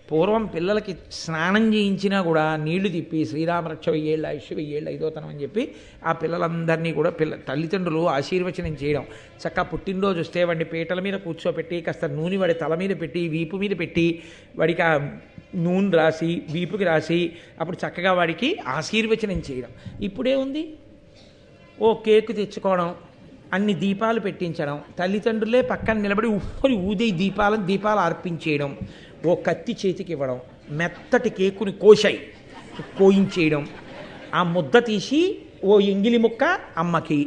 పూర్వం పిల్లలకి స్నానం చేయించినా కూడా నీళ్లు తిప్పి శ్రీరామరక్ష 1000 ఆయుష్ 1000 ఐదోతనం అని చెప్పి ఆ పిల్లలందరినీ కూడా తల్లిదండ్రులు ఆశీర్వచనం చేయడం. చక్కగా పుట్టినరోజు వస్తే వాడిని పీటల మీద కూర్చోపెట్టి కాస్త నూనె వాడి తల మీద పెట్టి వీపు మీద పెట్టి వాడికి ఆ నూనె రాసి వీపుకి రాసి అప్పుడు చక్కగా వాడికి ఆశీర్వచనం చేయడం. ఇప్పుడే ఉంది, ఓ కేకు తెచ్చుకోవడం, అన్ని దీపాలు పెట్టించడం, తల్లిదండ్రులే పక్కన నిలబడి ఉప్పుని ఊదే దీపాలు అర్పించేయడం, ఓ కత్తి చేతికి ఇవ్వడం, మెత్తటి కేకుని కోయించేయడం, ఆ ముద్ద తీసి ఓ ఎంగిలి ముక్క అమ్మకి,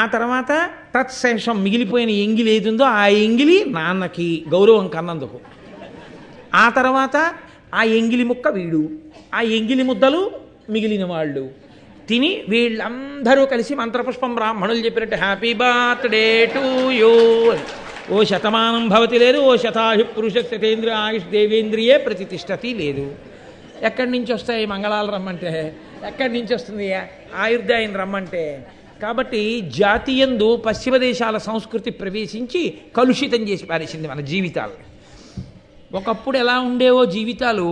ఆ తర్వాత తత్శేషం మిగిలిపోయిన ఎంగిలి ఏదుందో ఆ ఎంగిలి నాన్నకి గౌరవం కన్నందుకు, ఆ తర్వాత ఆ ఎంగిలి ముక్క వీడు, ఆ ఎంగిలి ముద్దలు మిగిలిన వాళ్ళు తిని వీళ్ళందరూ కలిసి మంత్రపుష్పం బ్రాహ్మణులు చెప్పినట్టు హ్యాపీ బర్త్డే టు యూ అని, ఓ శతమానం భవతి లేదు, ఓ శతాయు పురుష శతేంద్రియ ఆయుష్ దేవేంద్రియే ప్రతిష్టతి లేదు. ఎక్కడి నుంచి వస్తాయి మంగళాలు రమ్మంటే? ఎక్కడి నుంచి వస్తుంది ఆయుర్దాయం రమ్మంటే? కాబట్టి జాతీయందు పశ్చిమ దేశాల సంస్కృతి ప్రవేశించి కలుషితం చేసి పారేసింది మన జీవితాలు. ఒకప్పుడు ఎలా ఉండేవో జీవితాలు,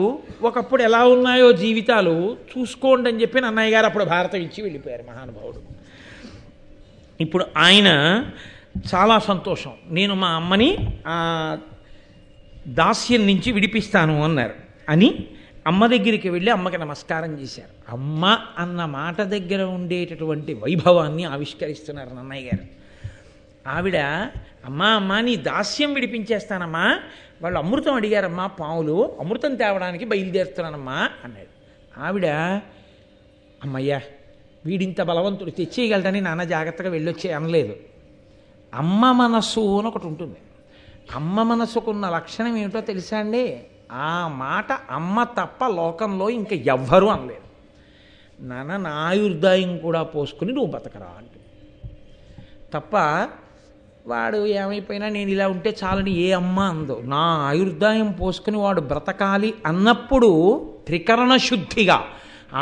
ఒకప్పుడు ఎలా ఉన్నాయో జీవితాలు చూసుకోండి అని చెప్పి అన్నయ్య గారు అప్పుడు భారతం ఇచ్చి వెళ్ళిపోయారు మహానుభావుడు. ఇప్పుడు ఆయన చాలా సంతోషం, నేను మా అమ్మని దాస్యం నుంచి విడిపిస్తాను అన్నారు అని అమ్మ దగ్గరికి వెళ్ళి అమ్మకి నమస్కారం చేశారు. అమ్మ అన్న మాట దగ్గర ఉండేటటువంటి వైభవాన్ని ఆవిష్కరిస్తున్నారు నన్నయ్య గారు. ఆవిడ అమ్మా నీ దాస్యం విడిపించేస్తానమ్మా, వాళ్ళు అమృతం అడిగారమ్మా పావులు, అమృతం తేవడానికి బయలుదేరుతున్నానమ్మా అన్నాడు. ఆవిడ అమ్మయ్యా వీడింత బలవంతుడు తెచ్చేయగలడని నాన్న జాగ్రత్తగా వెళ్ళొచ్చే అనలేదు. అమ్మ మనస్సు అని ఒకటి ఉంటుంది. అమ్మ మనస్సుకున్న లక్షణం ఏమిటో తెలుసా అండి? ఆ మాట అమ్మ తప్ప లోకంలో ఇంకా ఎవ్వరూ అనలేదు. నాన్న నా ఆయుర్దాయం కూడా పోసుకుని నువ్వు బతకరా అంటు తప్ప వాడు ఏమైపోయినా నేను ఇలా ఉంటే చాలని ఏ అమ్మ అందో. నా ఆయుర్దాయం పోసుకుని వాడు బ్రతకాలి అన్నప్పుడు త్రికరణ శుద్ధిగా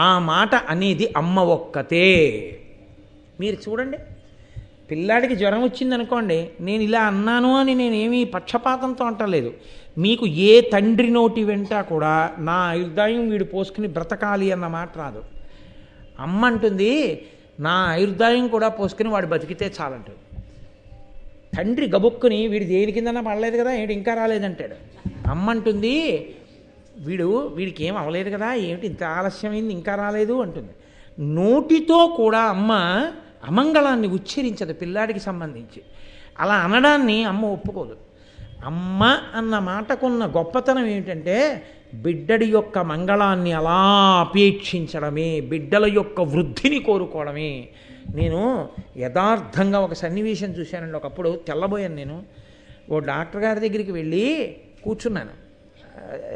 ఆ మాట అనేది అమ్మ ఒక్కతే. మీరు చూడండి, పిల్లాడికి జ్వరం వచ్చిందనుకోండి, నేను ఇలా అన్నాను అని నేనేమీ పక్షపాతంతో అంటలేదు. మీకు ఏ తండ్రి నోటి వెంట కూడా నా ఆయుర్దాయం వీడు పోసుకుని బ్రతకాలి అన్న మాట రాదు. అమ్మ అంటుంది నా ఆయుర్దాయం కూడా పోసుకుని వాడు బతికితే చాలంటుంది. తండ్రి గబుక్కుని వీడు దేని కిందన్నా పడలేదు కదా, ఏంటి ఇంకా రాలేదంటాడు. అమ్మ అంటుంది వీడికి ఏం అవ్వలేదు కదా, ఏమిటి ఇంత ఆలస్యమైంది ఇంకా రాలేదు అంటుంది. నోటితో కూడా అమ్మ అమంగళాన్ని ఉచ్చరించదు పిల్లాడికి సంబంధించి. అలా అనడాన్ని అమ్మ ఒప్పుకోదు. అమ్మ అన్న మాటకున్న గొప్పతనం ఏమిటంటే బిడ్డడి యొక్క మంగళాన్ని అలా అపేక్షించడమే, బిడ్డల యొక్క వృద్ధిని కోరుకోవడమే. నేను యథార్థంగా ఒక సన్నివేశం చూశానండి. ఒకప్పుడు తెల్లబోయాను. నేను ఓ డాక్టర్ గారి దగ్గరికి వెళ్ళి కూర్చున్నాను.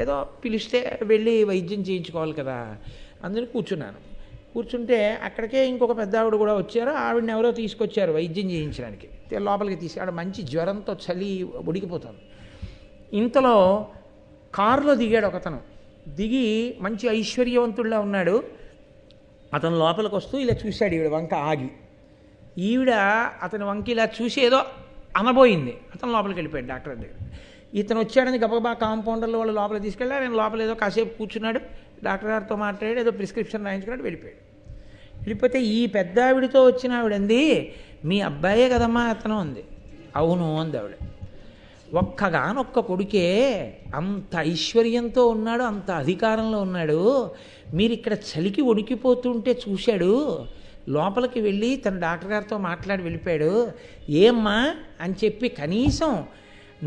ఏదో పిలిస్తే వెళ్ళి వైద్యం చేయించుకోవాలి కదా, అందులో కూర్చున్నాను. కూర్చుంటే అక్కడికే ఇంకొక పెద్ద ఆవిడ కూడా వచ్చారు. ఆవిడని ఎవరో తీసుకొచ్చారు వైద్యం చేయించడానికి. లోపలికి ఆవిడ మంచి జ్వరంతో చలి ఉడికిపోతుంది. ఇంతలో కారులో దిగాడు ఒకతను. దిగి మంచి ఐశ్వర్యవంతుడిలా ఉన్నాడు. అతను లోపలికి వస్తూ ఇలా చూశాడు ఈవిడ వంక ఆగి. ఈవిడ అతని వంక ఇలా చూసి ఏదో అనబోయింది. అతను లోపలికి వెళ్ళిపోయాడు డాక్టర్ దగ్గర. ఇతను వచ్చాడని గబగబా కాంపౌండర్లో వాళ్ళు లోపలికి తీసుకెళ్ళారు. ఆయన లోపల ఏదో కాసేపు కూర్చున్నాడు, డాక్టర్ గారితో మాట్లాడి ఏదో ప్రిస్క్రిప్షన్ రాయించుకున్నాడు, వెళ్ళిపోయాడు. వెళ్ళిపోతే ఈ పెద్ద ఆవిడితో వచ్చిన ఆవిడంది, మీ అబ్బాయే కదమ్మా అతను అంది. అవును అంది ఆవిడ. ఒక్కగానొక్క కొడుకే అంత ఐశ్వర్యంతో ఉన్నాడు, అంత అధికారంలో ఉన్నాడు. మీరు ఇక్కడ చలికి వణికిపోతుంటే చూశాడు, లోపలికి వెళ్ళి తన డాక్టర్ గారితో మాట్లాడి వెళ్ళిపోయాడు. ఏమ్మా అని చెప్పి కనీసం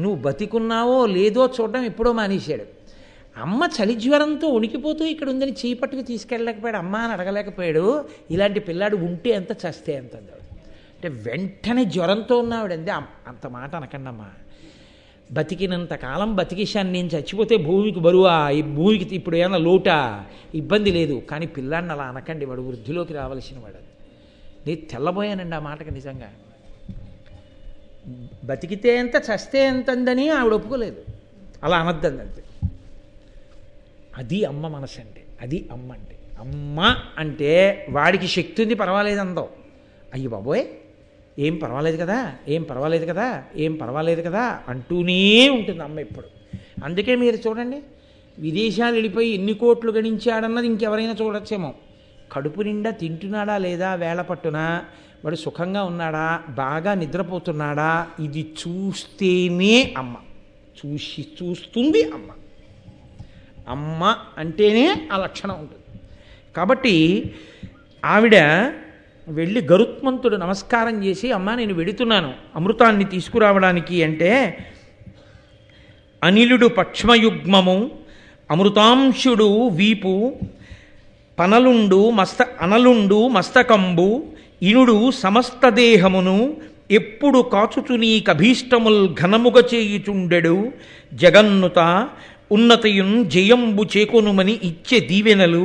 నువ్వు బతికున్నావో లేదో చూడడం ఎప్పుడో మానేశాడు. అమ్మ చలి జ్వరంతో వణికిపోతూ ఇక్కడ ఉందని చేయి పట్టుకు తీసుకెళ్ళలేకపోయాడు, అమ్మ అని అడగలేకపోయాడు. ఇలాంటి పిల్లాడు ఉంటే ఎంత చస్తే ఎంత అందాడు. అంటే వెంటనే జ్వరంతో ఉన్నావిడండి. అంత మాట అనకండి అమ్మా, బతికినంత కాలం బతికేశాను, నేను చచ్చిపోతే భూమికి బరువా, ఈ భూమికి ఇప్పుడు ఏమన్నా లోటా, ఇబ్బంది లేదు. కానీ పిల్లాడిని అలా అనకండి, వాడు వృద్ధిలోకి రావాల్సిన వాడు. నేను తెల్లబోయానండి ఆ మాటకి. నిజంగా బతికితే ఎంత చస్తే ఎంతందని ఆవిడ ఒప్పుకోలేదు. అలా అనద్దండి అంతే. అది అమ్మ మనసు అంటే, అది అమ్మ అంటే. అమ్మ అంటే వాడికి శక్తి ఉంది పర్వాలేదు అందాం, అయ్యి బాబోయ్ ఏం పర్వాలేదు కదా, ఏం పర్వాలేదు కదా, ఏం పర్వాలేదు కదా అంటూనే ఉంటుంది అమ్మ ఎప్పుడు. అందుకే మీరు చూడండి, విదేశాలు వెళ్ళిపోయి ఎన్ని కోట్లు గణించాడన్నది ఇంకెవరైనా చూడొచ్చేమో. కడుపు నిండా తింటున్నాడా లేదా, వేళ పట్టున వాడు సుఖంగా ఉన్నాడా, బాగా నిద్రపోతున్నాడా, ఇది చూస్తేనే అమ్మ, చూస్తుంది అమ్మ. అమ్మ అంటేనే ఆ లక్షణం ఉంటుంది. కాబట్టి ఆవిడ వెళ్ళి గరుత్మంతుడు నమస్కారం చేసి, అమ్మ నేను వెడుతున్నాను అమృతాన్ని తీసుకురావడానికి అంటే, అనిలుడు పక్ష్మయుగ్మము అమృతాంశుడు వీపు అనలుండు మస్తకంబు ఇనుడు సమస్త దేహమును ఎప్పుడు కాచుచు నీ కభీష్టముల్ ఘనముగ చేయుచుండెడు జగన్నుత ఉన్నతయున్ జయంబు చేకొనుమని ఇచ్చే దీవెనలు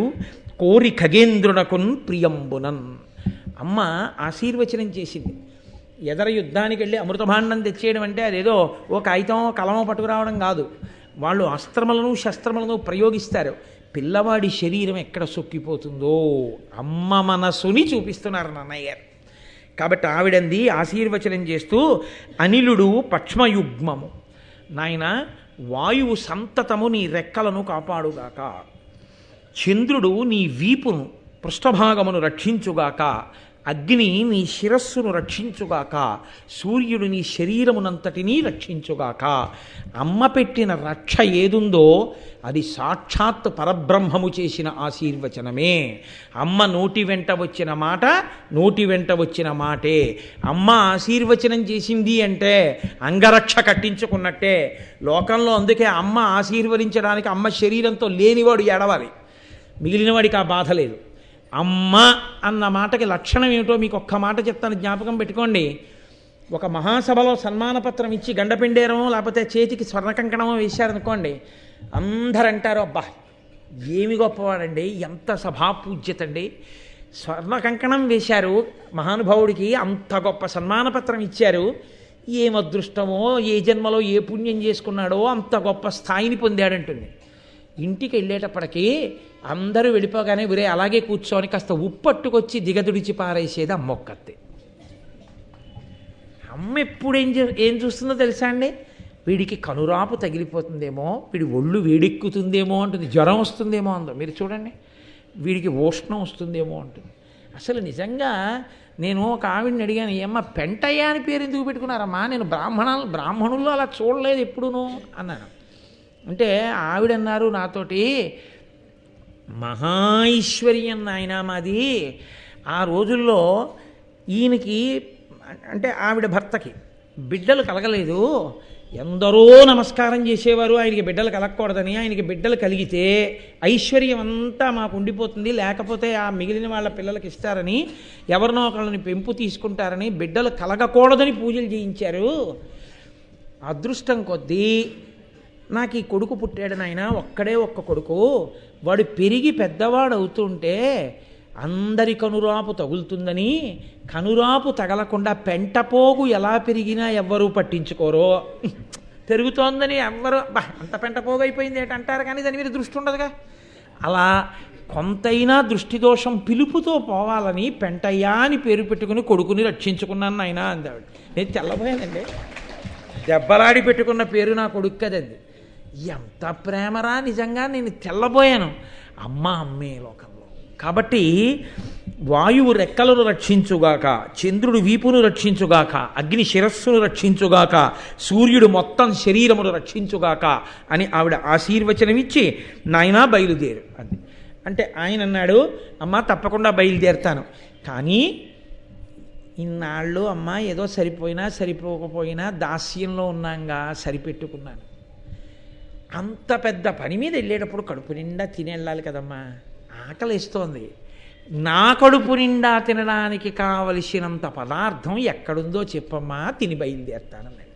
కోరి ఖగేంద్రునకున్ ప్రియంబునన్. అమ్మ ఆశీర్వచనం చేసింది. ఎదర యుద్ధానికి వెళ్ళి అమృతభాండం తెచ్చేయడం అంటే అదేదో ఓ కాగితం కలమో పట్టుకురావడం కాదు. వాళ్ళు అస్త్రములను శస్త్రములను ప్రయోగిస్తారు. పిల్లవాడి శరీరం ఎక్కడ సొక్కిపోతుందో అమ్మ మనసుని చూపిస్తున్నారు నాన్నయ్య గారు. కాబట్టి ఆవిడంది ఆశీర్వచనం చేస్తూ, అనిలుడు పక్ష్మయుగ్మము, నాయన వాయువు సంతతము నీ రెక్కలను కాపాడుగాక, చంద్రుడు నీ వీపును పృష్ఠభాగమును రక్షించుగాక, అగ్ని నీ శిరస్సును రక్షించుగాక, సూర్యుడు నీ శరీరమునంతటినీ రక్షించుగాక. అమ్మ పెట్టిన రక్ష ఏదుందో అది సాక్షాత్ పరబ్రహ్మము చేసిన ఆశీర్వచనమే. అమ్మ నోటి వెంట వచ్చిన మాట నోటి వెంట వచ్చిన మాటే. అమ్మ ఆశీర్వచనం చేసింది అంటే అంగరక్ష కట్టించుకున్నట్టే లోకంలో. అందుకే అమ్మ ఆశీర్వదించడానికి అమ్మ శరీరంతో లేనివాడు ఏడవాలి, మిగిలిన వాడికి ఆ బాధ లేదు. అమ్మ అన్న మాటకి లక్షణం ఏమిటో మీకు ఒక్క మాట చెప్తాను, జ్ఞాపకం పెట్టుకోండి. ఒక మహాసభలో సన్మానపత్రం ఇచ్చి గండపిండేరమో లేకపోతే చేతికి స్వర్ణకంకణమో వేశారనుకోండి, అందరంటారు అబ్బా ఏమి గొప్పవాడండి, ఎంత సభాపూజ్యత అండి, స్వర్ణ కంకణం వేశారు మహానుభావుడికి, అంత గొప్ప సన్మానపత్రం ఇచ్చారు, ఏం అదృష్టమో, ఏ జన్మలో ఏ పుణ్యం చేసుకున్నాడో అంత గొప్ప స్థాయిని పొందాడంటుంది. ఇంటికి వెళ్ళేటప్పటికీ అందరూ వెళ్ళిపోగానే ఒరే అలాగే కూర్చొని కాస్త ఉప్పట్టుకొచ్చి దిగదుడిచి పారేసేది అమ్మ ఒక్కతే. అమ్మ ఎప్పుడు ఏం చూస్తుందో తెలుసా అండి? వీడికి కనురాపు తగిలిపోతుందేమో, వీడి ఒళ్ళు వేడెక్కుతుందేమో అంటుంది, జ్వరం వస్తుందేమో అందో మీరు చూడండి, వీడికి ఉష్ణం వస్తుందేమో అంటుంది. అసలు నిజంగా నేను ఒక ఆవిడని అడిగాను, ఏమ్మా పెంటయ్య అని పేరు ఎందుకు పెట్టుకున్నారమ్మా, నేను బ్రాహ్మణుల్లో అలా చూడలేదు ఎప్పుడును అన్నాను. అంటే ఆవిడన్నారు నాతోటి, మహాైశ్వర్యం నాయన మాది. ఆ రోజుల్లో ఈయనకి అంటే ఆవిడ భర్తకి బిడ్డలు కలగలేదు, ఎందరో నమస్కారం చేసేవారు ఆయనకి బిడ్డలు కలగకూడదని. ఆయనకి బిడ్డలు కలిగితే ఐశ్వర్యం అంతా మాకు ఉండిపోతుంది, లేకపోతే ఆ మిగిలిన వాళ్ళ పిల్లలకి ఇస్తారని, ఎవరినో ఒకళ్ళని పెంపు తీసుకుంటారని బిడ్డలు కలగకూడదని పూజలు చేయించారు. అదృష్టం కొద్దీ నాకు ఈ కొడుకు పుట్టాడు నాయన, ఒక్కడే ఒక్క కొడుకు. వాడు పెరిగి పెద్దవాడు అవుతుంటే అందరి కనురాపు తగులుతుందని, కనురాపు తగలకుండా పెంటపోగు ఎలా పెరిగినా ఎవ్వరూ పట్టించుకోరో, పెరుగుతోందని ఎవ్వరూ అంత పెంటపోగు అయిపోయింది ఏంటంటారు, కానీ దాని మీద దృష్టి ఉండదుగా. అలా కొంతైనా దృష్టిదోషం పిలుపుతో పోవాలని పెంటయ్యా అని పేరు పెట్టుకుని కొడుకుని రక్షించుకున్నాను నాయన అందావిడ. నేను తెల్లబోయానండి, దెబ్బలాడి పెట్టుకున్న పేరు నా కొడుకు కదండి. ఎంత ప్రేమరా నిజంగా, నేను తెల్లబోయాను. అమ్మే లోకంలో. కాబట్టి వాయువు రెక్కలను రక్షించుగాక, చంద్రుడు వీపును రక్షించుగాక, అగ్ని శిరస్సును రక్షించుగాక, సూర్యుడు మొత్తం శరీరమును రక్షించుగాక అని ఆవిడ ఆశీర్వచనం ఇచ్చి నాయనా బయలుదేరు అంది. అంటే ఆయన అన్నాడు, అమ్మ తప్పకుండా బయలుదేరుతాను, కానీ ఇన్నాళ్ళు అమ్మ ఏదో సరిపోయినా సరిపోకపోయినా దాస్యంలో ఉన్నాగా సరిపెట్టుకున్నాను. అంత పెద్ద పని మీద వెళ్ళేటప్పుడు కడుపు నిండా తిని వెళ్ళాలి కదమ్మా, ఆకలిస్తోంది. నా కడుపు నిండా తినడానికి కావలసినంత పదార్థం ఎక్కడుందో చెప్పమ్మా, తిని బయలుదేరుతానన్నాడు.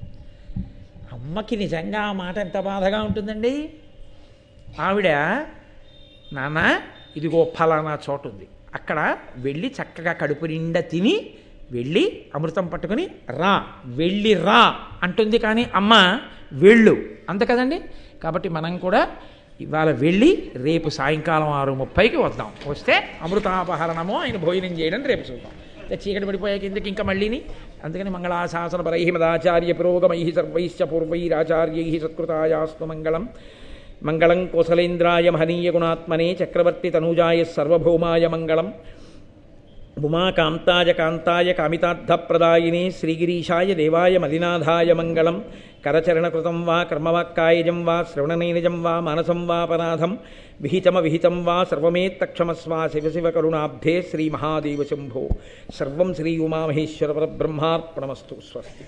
అమ్మకి నిజంగా ఆ మాట ఎంత బాధగా ఉంటుందండి. ఆవిడ, నాన్న ఇదిగో ఫలానా చోటు ఉంది, అక్కడ వెళ్ళి చక్కగా కడుపు నిండా తిని వెళ్ళి అమృతం పట్టుకుని రా, వెళ్ళి రా అంటుంది. కానీ అమ్మ వెళ్ళు అంత కదండి. కాబట్టి మనం కూడా ఇవాళ వెళ్ళి రేపు సాయంకాలం 6:30కి వద్దాం. వస్తే అమృతాపహరణమో ఆయన భోజనం చేయడం రేపు చూద్దాం. చీకటి పడిపోయాక ఎందుకు ఇంకా మళ్ళీని. అందుకని మంగళాశాసన పరై మదాచార్య పురోగమై సర్వైశ్చ పూర్వైరాచార్యై సత్కృతాయాస్తు మంగళం. మంగళం కోసలేంద్రాయ మహనీయ గుణాత్మనే చక్రవర్తి తనూజాయ సర్వభౌమాయ మంగళం. ఉమాకాంతాయ కాంతాయ కామితార్థప్రదాయినే శ్రీగిరీశాయ దేవాయ మలినాథాయ మంగళం. కరచరణకృతం వా కర్మవాక్కాయజం వా శ్రవణనైనజం వా మానసం వాపరాధం విహితమవిహితం వా సర్వమేత్తక్షమస్వా శివ శివ కరుణాబ్ధే శ్రీమహాదేవ శంభో. సర్వం శ్రీ ఉమామహేశ్వర పరబ్రహ్మార్పణమస్తు. స్వస్తి.